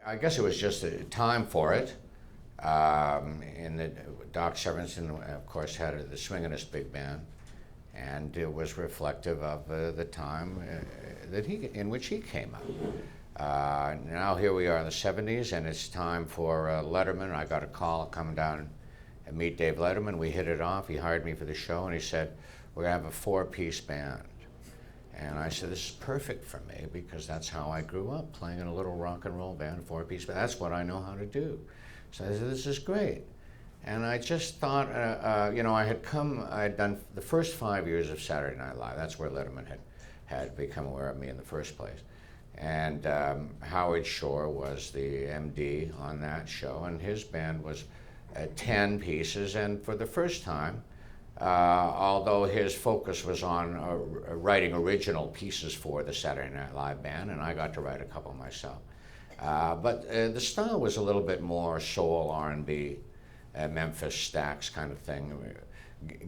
I guess it was just a time for it. And Doc Severinsen, of course, had the swingin'est big band, and it was reflective of the time in which he came up. Now here we are in the 70s, and it's time for Letterman. I got a call coming down and meet Dave Letterman. We hit it off. He hired me for the show, and he said, we're going to have a 4-piece band. And I said, this is perfect for me, because that's how I grew up, playing in a little rock and roll band, 4-piece band. That's what I know how to do. So I said, this is great. And I just thought, you know, I had done the first 5 years of Saturday Night Live. That's where Letterman had become aware of me in the first place. And Howard Shore was the MD on that show, and his band was 10 pieces. And for the first time, although his focus was on writing original pieces for the Saturday Night Live band, and I got to write a couple myself. But the style was a little bit more soul, R&B, Memphis Stax kind of thing,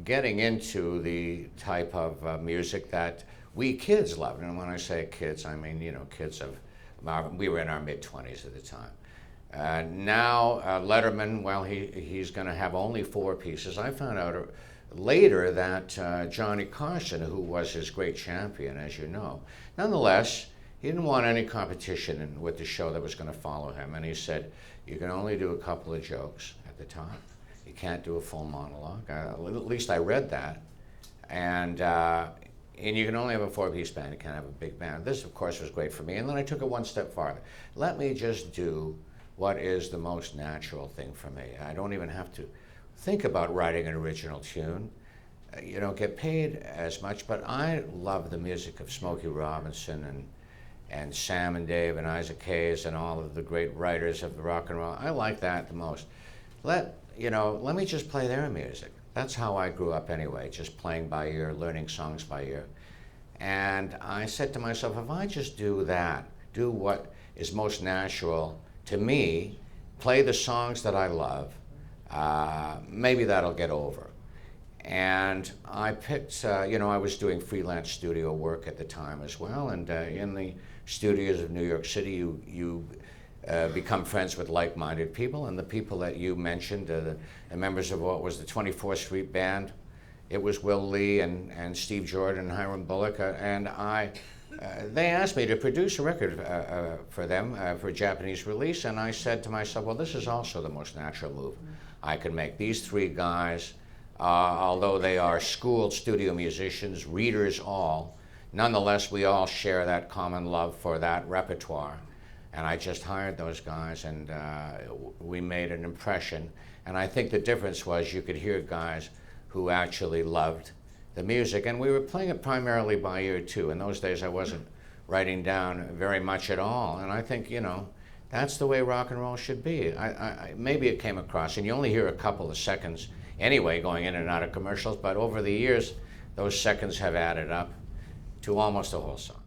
getting into the type of music that we kids loved. And when I say kids, I mean, you know, we were in our mid-20s at the time. Now Letterman, well, he's going to have only 4 pieces. I found out later that Johnny Carson, who was his great champion, as you know, nonetheless, he didn't want any competition with the show that was going to follow him. And he said, you can only do a couple of jokes at the top. You can't do a full monologue. At least I read that. And you can only have a 4-piece band. You can't have a big band. This, of course, was great for me. And then I took it one step farther. Let me just do what is the most natural thing for me. I don't even have to think about writing an original tune. You don't get paid as much, but I love the music of Smokey Robinson and Sam and Dave and Isaac Hayes and all of the great writers of the rock and roll. I like that the most. Let me just play their music. That's how I grew up anyway, just playing by ear, learning songs by ear. And I said to myself, if I just do that, do what is most natural to me, play the songs that I love, maybe that'll get over. And I picked, I was doing freelance studio work at the time as well, and in the studios of New York City, you become friends with like-minded people, and the people that you mentioned, the members of what was the 24th Street Band, it was Will Lee and Steve Jordan and Hiram Bullock, and they asked me to produce a record for them for a Japanese release, and I said to myself, well, this is also the most natural move I could make. These 3 guys, although they are schooled studio musicians, readers all, nonetheless, we all share that common love for that repertoire. And I just hired those guys, and we made an impression. And I think the difference was you could hear guys who actually loved the music. And we were playing it primarily by ear, too. In those days, I wasn't writing down very much at all. And I think, that's the way rock and roll should be. Maybe it came across, and you only hear a couple of seconds anyway going in and out of commercials, but over the years, those seconds have added up to almost a whole song.